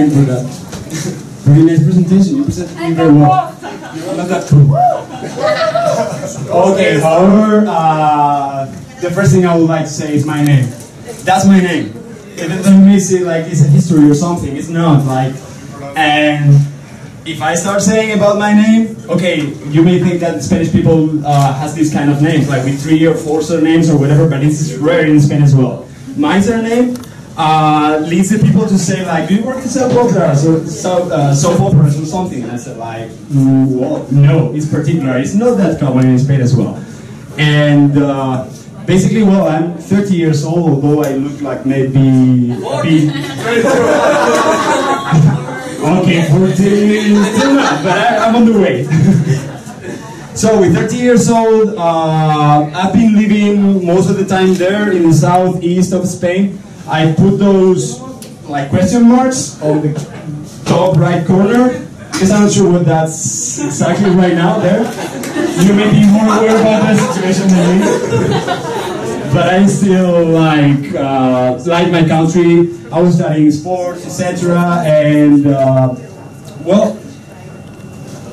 time for that. Very nice presentation. You presented me very well. You're not that cool. Okay, however, the first thing I would like to say is my name. That's my name. It doesn't mean like it's a history or something. It's not like. And if I start saying about my name, okay, you may think that Spanish people has these kind of names, like with 3 or 4 surnames or whatever, but it's rare in Spain as well. My surname leads the people to say like, do you work in soap operas or soap operas or something? And I said like, well, no, it's particular. It's not that common in Spain as well. And basically, well, I'm 30 years old, although I look like maybe a bit... Okay, 14 is still not, but I'm on the way. So, with 30 years old, I've been living most of the time there in the southeast of Spain. I put those like question marks on the top right corner, because I'm not sure what that's exactly right now there. You may be more aware about that situation than me. But I still like my country. I was studying sports, etc. And well,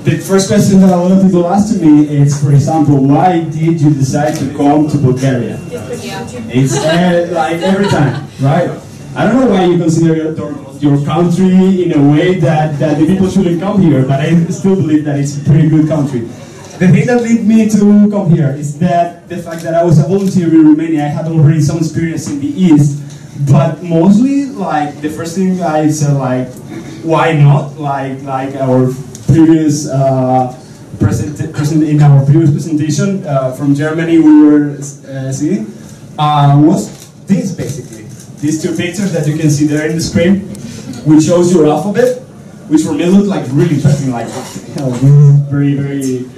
the first question that a lot of people ask to me is, for example, why did you decide to come to Bulgaria? It's like every time, right? I don't know why you consider your country in a way that the people shouldn't come here, but I still believe that it's a pretty good country. The thing that led me to come here is that the fact that I was a volunteer in Romania. I had already some experience in the East, but mostly like the first thing I said, like, why not? Like our previous in our previous presentation from Germany, we were seeing was this basically. These 2 pictures that you can see there in the screen, which shows your alphabet, which for me looked like really interesting, like very, very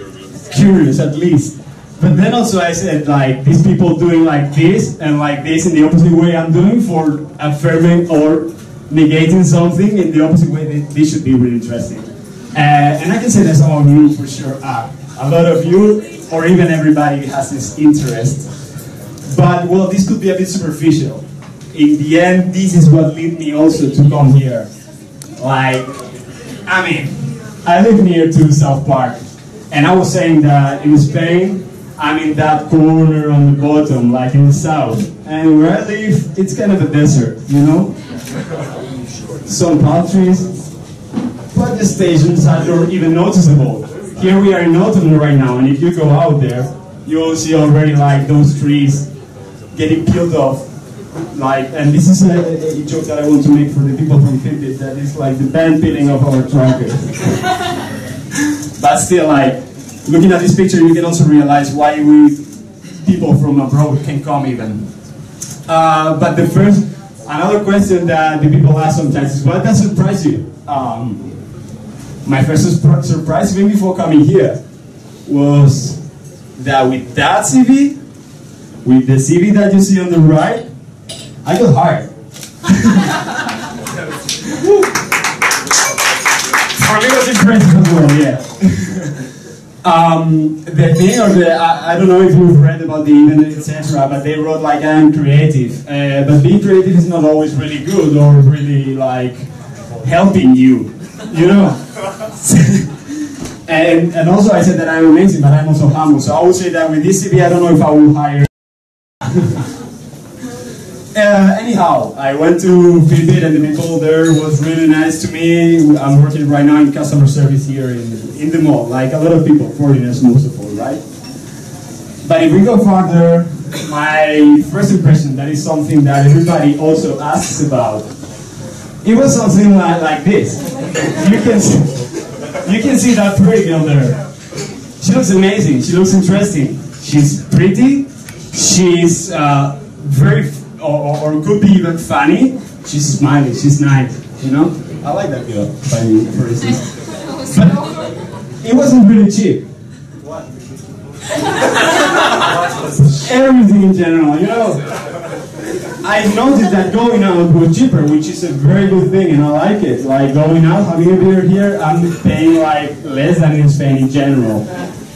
curious at least. But then also I said, like, these people doing like this and like this in the opposite way I'm doing for affirming or negating something in the opposite way, this should be really interesting. And I can say that some of you for sure are. A lot of you, or even everybody, has this interest. But well, this could be a bit superficial. In the end, this is what led me also to come here. Like, I mean, I live near to South Park, and I was saying that in Spain, I'm in that corner on the bottom, like in the south. And where I live, it's kind of a desert, you know? Some palm trees, but the stations are not even noticeable. Here we are in autumn right now, and if you go out there, you will see already like those trees getting peeled off. Like, and this is a joke that I want to make for the people from Fitbit, that is like the band peeling of our truckers. But still, like, looking at this picture, you can also realize why people from abroad can come even. But another question that the people ask sometimes is, what does surprise you? My first surprise, even before coming here, was that with that CV, with the CV that you see on the right, I got hired. For me, it was impressive as well, yeah. The thing, or I don't know if you've read about the event, etc., but they wrote like, I'm creative. But being creative is not always really good or really like helping you, you know? and also I said that I'm amazing, but I'm also humble. So I would say that with this CV, I don't know if I will hire. Anyhow, I went to Fitbit and the people there was really nice to me. I'm working right now in customer service here in the mall, like a lot of people, foreigners most of all, right? But if we go further, my first impression, that is something that everybody also asks about. It was something like this. You can see that pretty girl there. She looks amazing, she looks interesting. She's pretty, she's very, or could be even funny. She's smiling, she's nice, you know? I like that girl, for instance. But it wasn't really cheap. What? Everything in general, you know? I noticed that going out was cheaper, which is a very good thing, and I like it. Like going out, having a beer here, I'm paying like less than in Spain in general.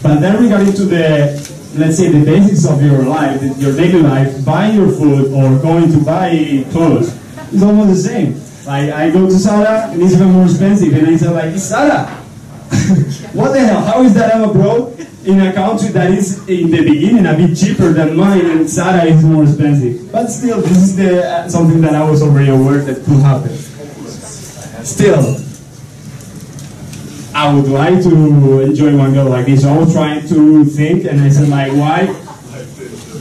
But then regarding to the, let's say, the basics of your life, your daily life, buying your food or going to buy clothes is almost the same. Like, I go to Sara, and it's even more expensive, and I say like, Sara, what the hell, how is that I'm abroad in a country that is, in the beginning, a bit cheaper than mine, and Sara is more expensive? But still, this is something that I was already aware that could happen. Still, I would like to enjoy one girl like this. So I was trying to think, and I said like, why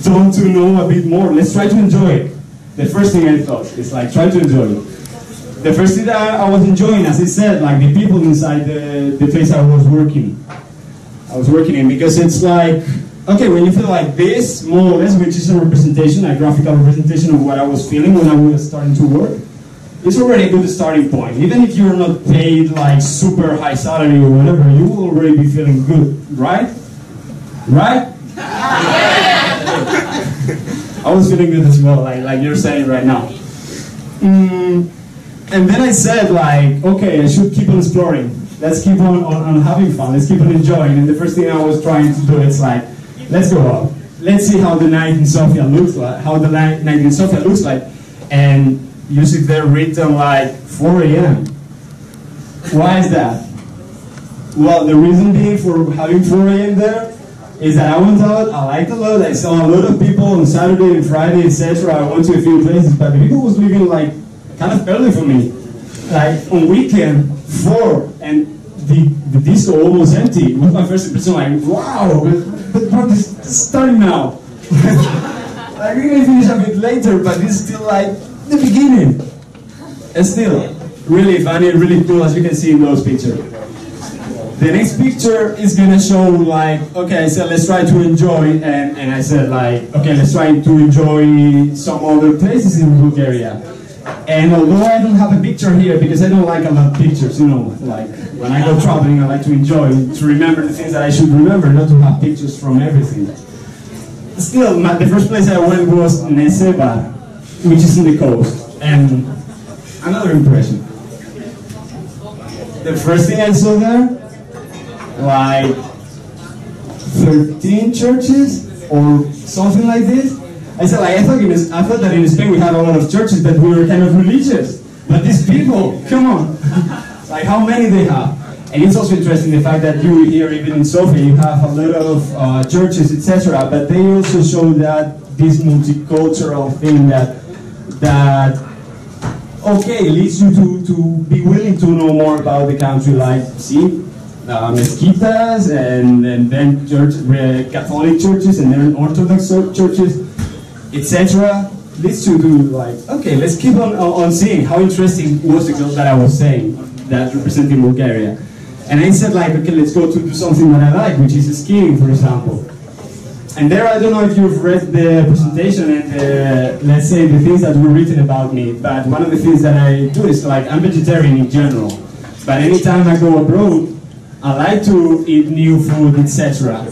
don't you know a bit more? Let's try to enjoy it. The first thing I thought is like, try to enjoy it. The first thing that I was enjoying, as I said, like the people inside the place I was working in, because it's like, okay, when you feel like this, more or less, which is a representation, a graphical representation of what I was feeling when I was starting to work, it's already a good starting point. Even if you're not paid like super high salary or whatever, you will already be feeling good, right? Right? I was feeling good as well, like you're saying right now. And then I said like, okay, I should keep on exploring. Let's keep on having fun. Let's keep on enjoying. And the first thing I was trying to do is like, let's go out. Let's see how the night in Sofia looks like. And you see there written like 4 a.m. Why is that? Well, the reason being for having 4 a.m. there is that I went out, I liked a lot, I saw a lot of people on Saturday and Friday, etc. I went to a few places, but the people was leaving like kind of early for me. Like on weekend, 4, and the disco almost empty. It was my first impression, like, wow, the party is starting now. Like, we're gonna finish a bit later, but it's still like the beginning. And still, really funny, really cool, as you can see in those pictures. The next picture is gonna show like, okay, I said let's try to enjoy, and I said like, okay, let's try to enjoy some other places in Bulgaria. And although I don't have a picture here, because I don't like a lot of pictures, you know, like when I go traveling I like to enjoy, to remember the things that I should remember, not to have pictures from everything. Still, the first place I went was Neseba, which is in the coast, and another impression. The first thing I saw there, like 13 churches or something like this. I said, like, I thought that in Spain we had a lot of churches that we were kind of religious, but these people, come on, like how many they have. And it's also interesting the fact that you here, even in Sofia, you have a lot of churches, etc. But they also show that this multicultural thing that okay, leads you to be willing to know more about the country, like see mezquitas and then Catholic churches and then Orthodox churches, etc. Leads you to like, okay, let's keep on seeing how interesting was the girl that I was saying that representing Bulgaria. And I said like, okay, let's go to do something that I like, which is skiing, for example. And there, I don't know if you've read the presentation and let's say the things that were written about me, but one of the things that I do is like, I'm vegetarian in general, but anytime I go abroad, I like to eat new food, etc.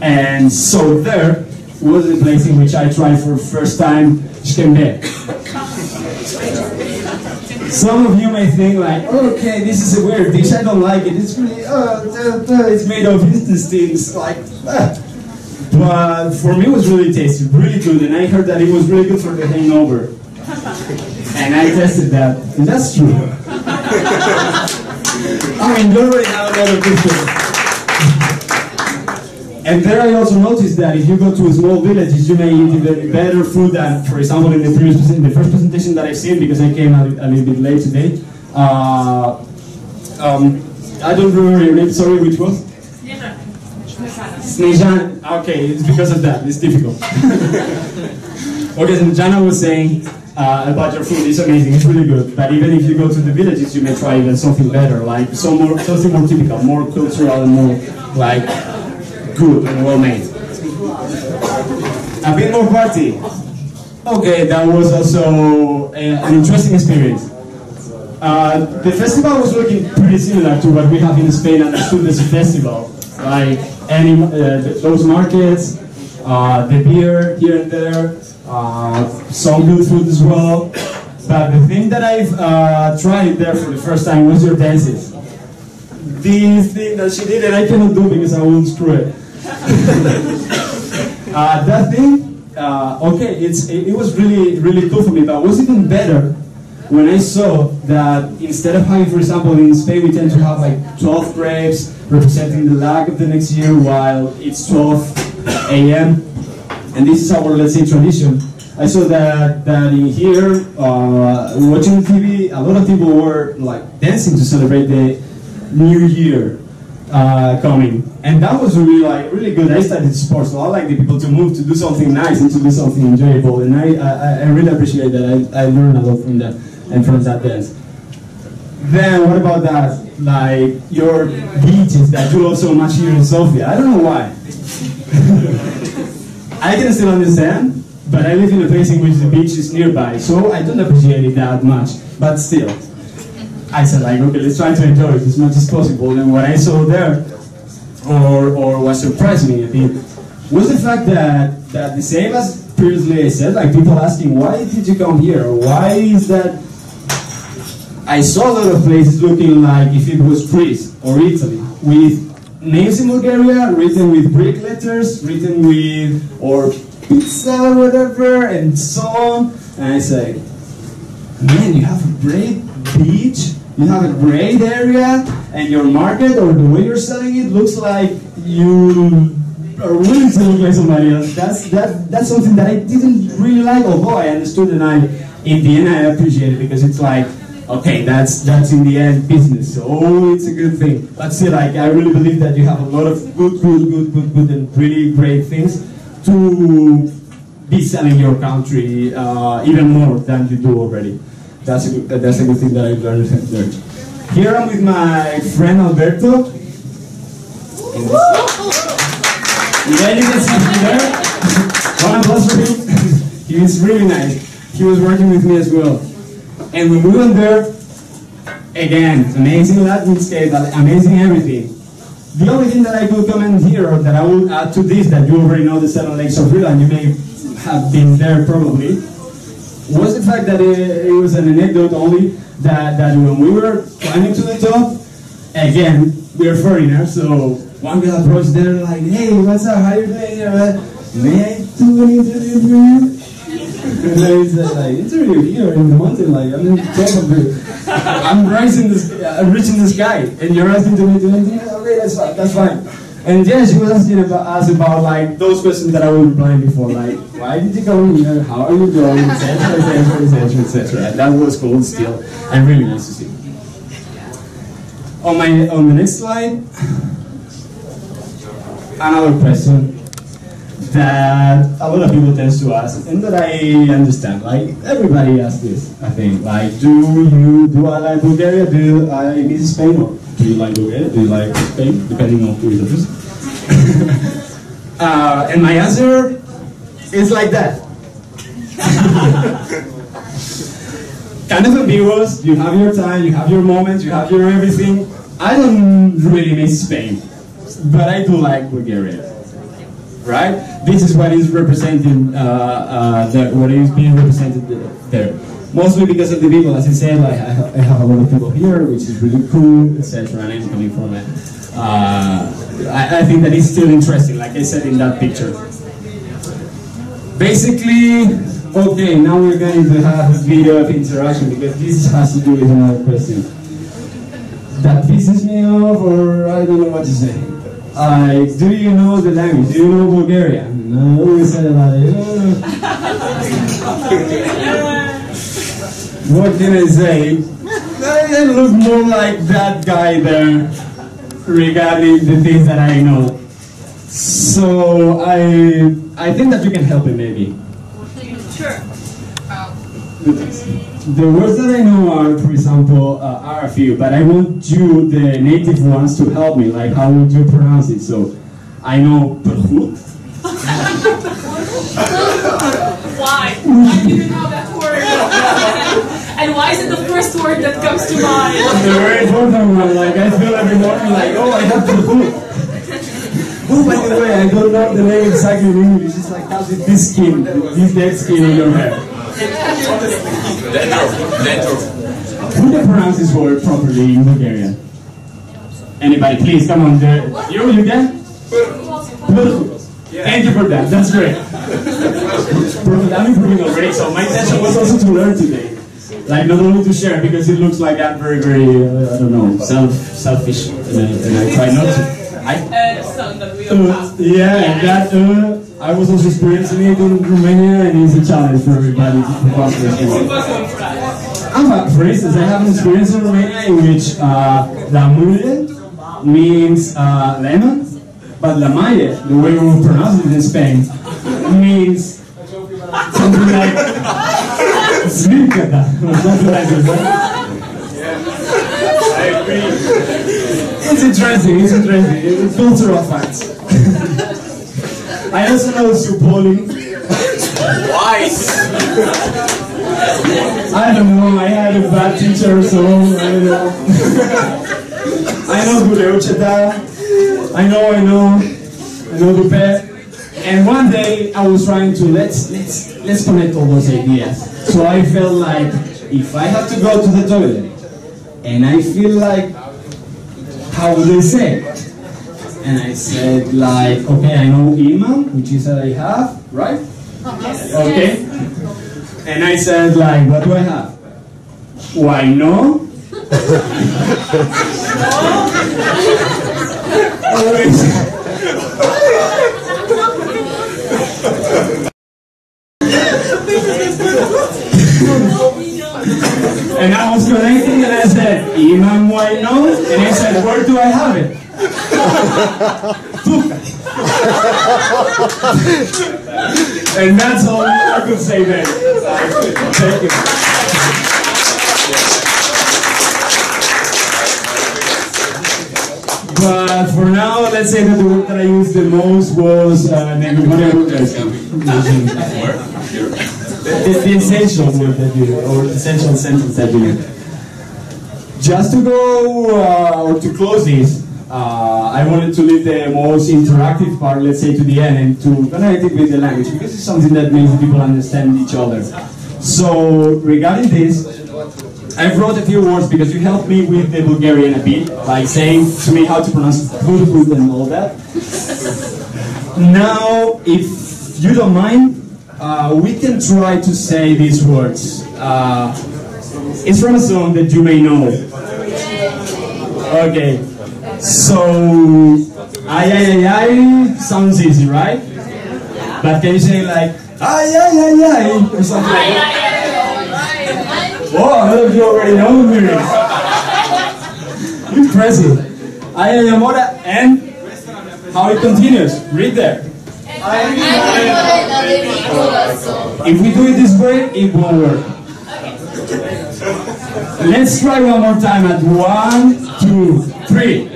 And so there was the place in which I tried for the first time shkembe. Some of you may think like, okay, this is a weird dish, I don't like it, it's really, it's made of intestines, like, But for me it was really tasty, really good, and I heard that it was really good for the hangover. And I tested that, and that's true. I mean, you already have a lot of good food. And there I also noticed that if you go to small villages, you may eat even better food than, for example, in the first presentation that I've seen, because I came a little bit late today. I don't remember your name, sorry, which was? Snezhana. Okay, it's because of that, it's difficult. Okay, Snezhana was saying about your food, it's amazing, it's really good, but even if you go to the villages, you may try even something better, like something more typical, more cultural and more like good and well made. A bit more party. Okay, that was also an interesting experience. The festival was looking pretty similar to what we have in Spain understood as a festival, like those markets, the beer here and there, some good food as well. But the thing that I've tried there for the first time was your dances. This thing that she did, and I cannot do because I won't screw it. That thing, okay, it was really cool for me, but it was even better when I saw that instead of having, for example, in Spain we tend to have like 12 grapes representing the lag of the next year while it's 12 a.m. and this is our, let's say, tradition. I saw that in here, watching TV, a lot of people were like dancing to celebrate the New Year coming, and that was really good. I studied sports, so I like the people to move, to do something nice, and to do something enjoyable, and I really appreciate that. I learned a lot from that and from that dance. Then what about that? Like your beaches that you love so much here in Sofia. I don't know why. I can still understand, but I live in a place in which the beach is nearby, so I don't appreciate it that much. But still, I said like, okay, let's try to enjoy it as much as possible. And what I saw there, or what surprised me a bit, was the fact that the same as previously I said, like people asking, why did you come here? Or why is that? I saw a lot of places looking like if it was Greece or Italy, with names in Bulgaria written with Greek letters, written with, or pizza or whatever, and so on. And I say, man, you have a great beach, you have a great area, and your market or the way you're selling it looks like you are willing to look like somebody else. That's something that I didn't really like, although I understood, and in the end I appreciate it, because it's like, okay, that's in the end business, so it's a good thing. But still, like, I really believe that you have a lot of good and really great things to be selling your country even more than you do already. That's a good thing that I've learned there. Here I'm with my friend Alberto. Yeah, you can see him there. One applause for him. He was really nice. He was working with me as well. And when we went there, again, amazing landscape, amazing everything. The only thing that I could comment here, or that I will add to this, that you already know the 7 lakes of Rio, and you may have been there probably, was the fact that it was an anecdote only, that when we were climbing to the top, again, we are foreigners, so one girl approached there like, hey, what's up, how you doing here, man? May I do an interview for you? And I said, like, interview here in the mountain, like, I'm in the top of it. I'm reaching the sky, and you're asking to me to do anything? Okay, that's fine. And yeah, she was asking us about like those questions that I was replying before, like, why did you come here? How are you doing? Etc. And that was cool still, and really nice to see. On the next slide, another question that a lot of people tend to ask, and that I understand. Like, everybody asks this, I think. Like, do I like Bulgaria? Do I miss Spain? Or do you like Bulgaria? Do you like Spain? Depending on who is addressed. And my answer is like that. Kind of ambiguous. You have your time, you have your moments, you have your everything. I don't really miss Spain, but I do like Bulgaria. Right? This is what is representing, what is being represented there. Mostly because of the people, as I said, like I have a lot of people here, which is really cool, etc. And I'm coming from it. I think that it's still interesting, like I said in that picture. Basically, okay, now we're going to have a video of interaction, because this has to do with another question. That pisses me off, or I don't know what to say. Do you know the language? Do you know Bulgarian? No, we said like, what can I say? I look more like that guy there regarding the things that I know. So I think that you can help me maybe. Sure. The words that I know are, for example, are a few, but I want you, the native ones, to help me. Like, how would you pronounce it? So, I know perhut. Why? Why do you know that word? And why is it the first word that comes to mind? The very important one. Like, I feel every morning like, oh, I have perhut. Oh, by the way, I don't know the name exactly in English. It's like, how's it, this skin, this dead skin in your hair. Who can pronounce this word properly in Bulgarian? Anybody, please, come on. You can? Thank you for that, that's great. I'm improving already, so my intention was also to learn today. Like not only to share, because it looks like I'm very, I don't know, selfish, and I try not to. Sound that we all have. Yeah, that I was also experiencing it in Romania, and it's a challenge for everybody to pass this. For instance, I have an experience in Romania in which la mule means lemon, but la malle, the way we will pronounce it in Spain, means something like zvirkada, or something like this. I agree. It's interesting, it's cultural facts. I also know Supoli. Why? I don't know, I had a bad teacher or so, I don't know. I know Guleucheta, I know Dupe. And one day I was trying to let's connect all those ideas. So I felt like if I have to go to the toilet and I feel like, how would I say? And I said like, okay, I know Imam, which is I have, right? Okay. And I said like, what do I have? Why no? And I was connecting and I said, Imam, why no? And I said, where do I have it? And that's all I could say then. Thank you. But for now, let's say that the word that I used the most was the essential word that you, or the essential sentence that you use. Just to go, or to close this, I wanted to leave the most interactive part, let's say, to the end, and to connect it with the language, because it's something that makes people understand each other. So, regarding this, I wrote a few words because you helped me with the Bulgarian a bit, like saying to me how to pronounce food and all that. Now, if you don't mind, we can try to say these words. It's from a song that you may know. Okay. So, ay ay ay ay sounds easy, right? But can you say like ay ay ay ay or something like that? Whoa, I don't know if you already know the lyrics. Impressive. Ay ay amora, and how it continues. Read there. If we do it this way, it won't work. Let's try one more time at 1, 2, 3.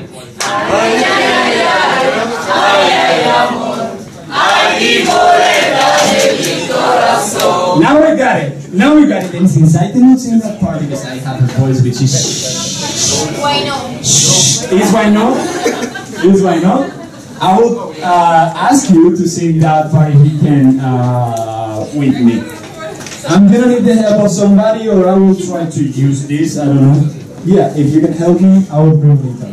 Now we got it. Now we got it. And since I did not sing that part because I have a voice which is Why no? Is why no? Is why no? I will ask you to sing that part if you can with me. I'm gonna need the help of somebody, or I will try to use this. I don't know. Yeah, if you can help me, I will bring it up.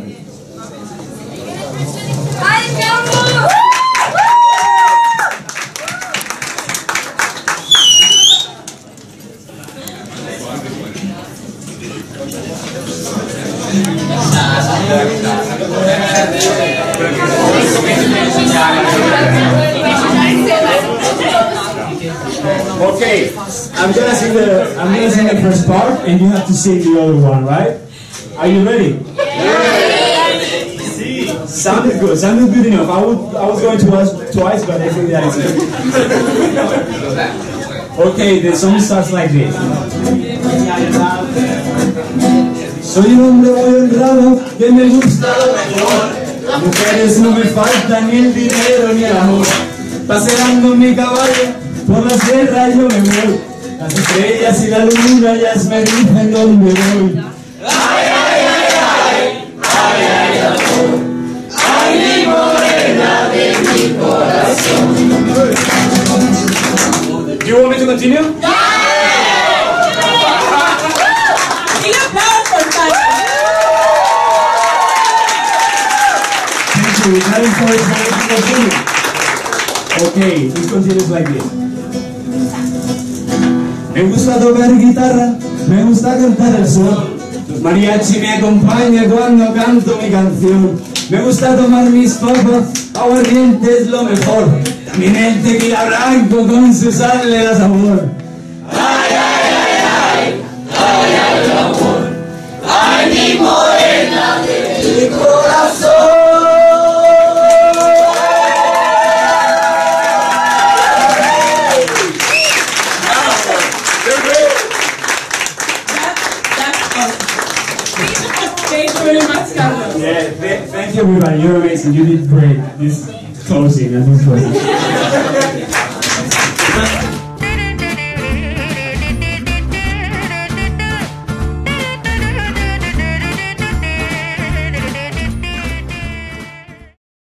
Okay, I'm gonna sing the first part, and you have to sing the other one, right? Are you ready? Sounded good enough. I was going to ask twice, but I think that is good. Okay, the song starts like this. Soy un hombre muy honrado que me gusta lo mejor. Las mujeres no me faltan ni el dinero ni el amor. Paseando mi caballo por la sierra yo me voy. Las estrellas y la luna ya me dicen dónde voy. Ay, ay, ay, ay, ay, ay, amor. Ay, mi morena de mi corazón. Do you want me to continue? Yeah! Okay, this continues like this. Me gusta tocar guitarra Me gusta cantar el sol. Los mariachi me acompañan cuando canto mi canción. Me gusta tomar mis papas, aguardiente es lo mejor. También el tequila blanco con su sal le da sabor. Ay, ay, ay, ay, ay, ay, el amor. Ay, mi morena de mi corazón. Thank you very much, Carlos. Yeah, thank you everybody, you're amazing, you did great. This closing and this closing.